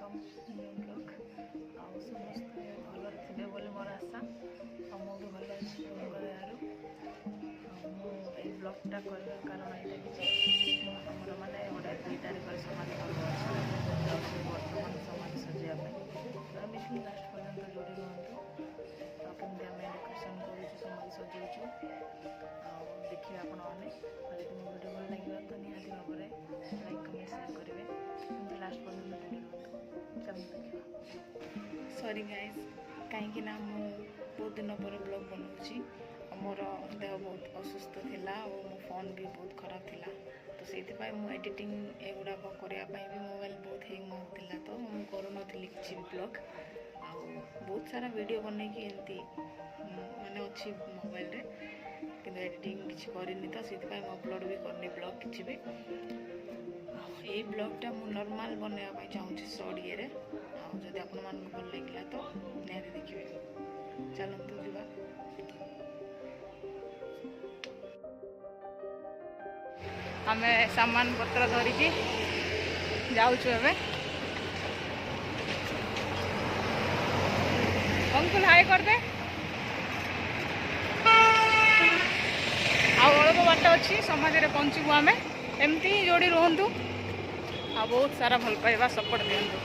New blog आउ समस्त भल थे बोली मोर आशा मु भी भल अच्छी यार ब्लॉगटा कर कारण ये आमर मैंने गोटे 2 तारिख समाधि पर्व अच्छे बर्तमान समाधि सजाइवाई देखिए लास्ट पर्यटन जोड़ी रुहतु आमती आम डेकोरेसन करुँ समाधि सजाऊँ देखिए आपण मैंने जब मो वीडियो भल लगे तो निहाती भाव में लाइक कमेंट शेयर करेंगे लास्ट पर्यटन जोड़ी रुहतु चल देखा सॉरी गाइज कहीं बहुत दिन पर ब्लॉग बनाऊँगी मोर देह बहुत असुस्थ थिला और मो फोन भी बहुत खराब थिला तो से मु एडिटिंग एगुड़ाक करने भी मोबाइल बहुत हैंग होता तो मुझे करूनी किसी भी ब्लॉग आ बहुत सारा वीडियो बनईकि एमती माने अच्छी मोबाइल रे किंतु एडिटिंग किसी करनी तो से अपलोड भी करनी ब्लॉग किसी भी यही ब्लॉगटा मु नॉर्मल बनवाई चाहूँगी शॉर्ट ये जदि आपण मन भल लगे तो निहाती देखिए चलतु जीवा आम सामान पत्र धरिकी जाऊँ एवं अंकुल हाय करदे अल्प बाट अच्छी समाज में पहुँचू आम एमती जोड़ी रुहतु आ बहुत सारा भल पाइबा सपोर्ट दिंतु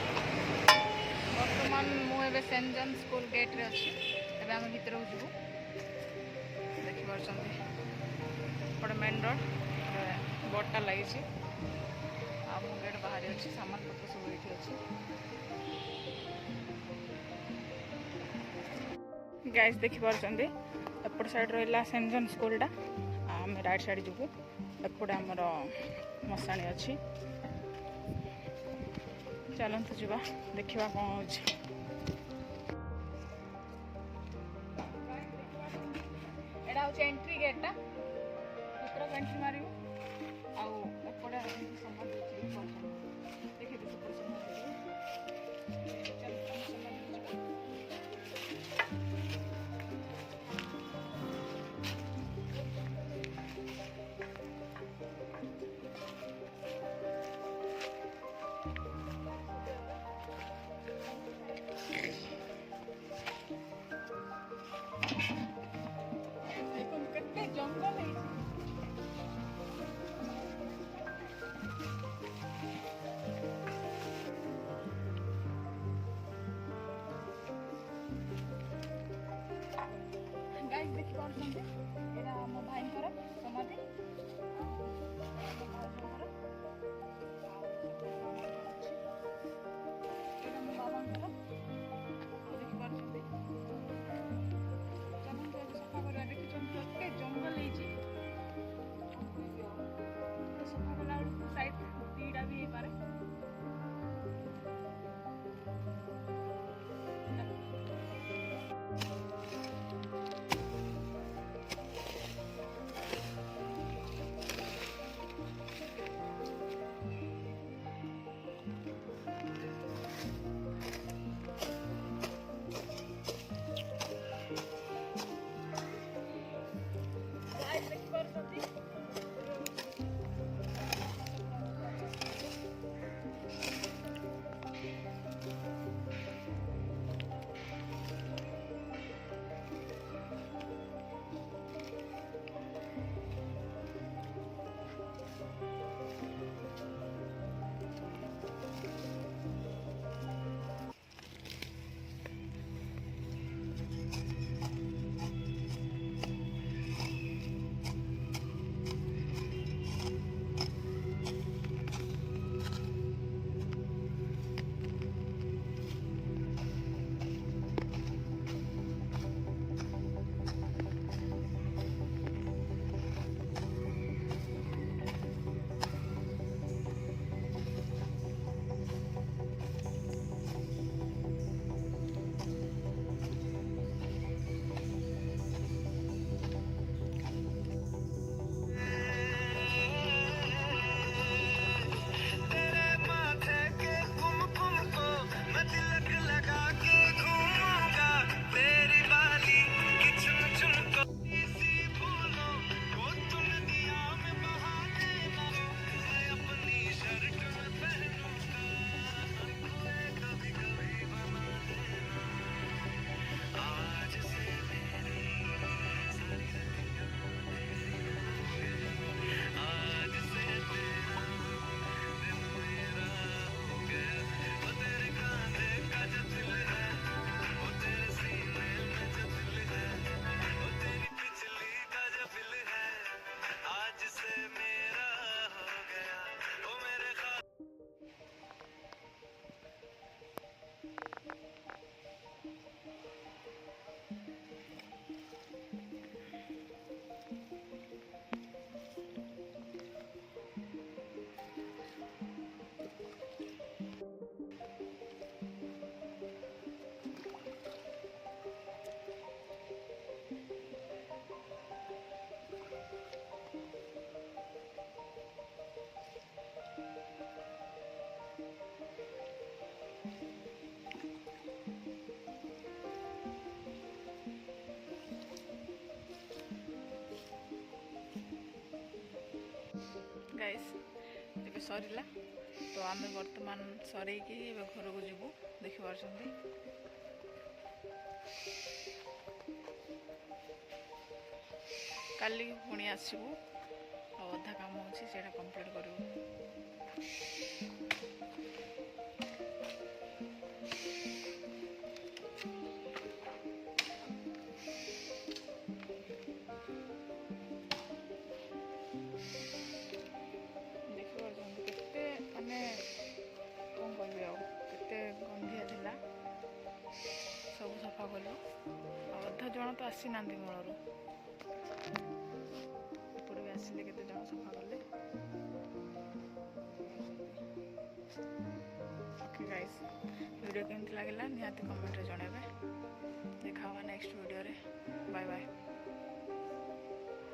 बर्तमान मुझे सेंट जॉन स्कूल गेट रे अच्छी एवं आम भर को जीवु देखिए गोटे मेन रोड बोर्डटा लगी गेट बाहर अच्छी सामान पत्र सब ये अच्छी गाइस देखिए एपट साइड रहा सेंट जॉन स्कूलटा आम राइट साइड जीवु एपटे आमर मशाणी अच्छी चलतु जावा देखा कौन हो एंट्री गेटा भर एंट्री मार आउपटे देखिए जंगल है गाइस देखिए मो भाई समाधि जंगल सफा कला साइड दीटा भी हो पारे सरिला तो आम बर्तमान सरईकी घर को जीवु देखिपार्छन्ति काली पुणी आसबू अधा काम अच्छी से कंप्लीट करूँ। सब सफा कलु अधा जन तो आसी ना मूलर एपटे भी आसिले केते जन सफा कले। ओके गाइस वीडियो केमती लगे निहाती कमेंट रे जणाइबे। देखा नेक्स्ट वीडियो रे। Bye bye.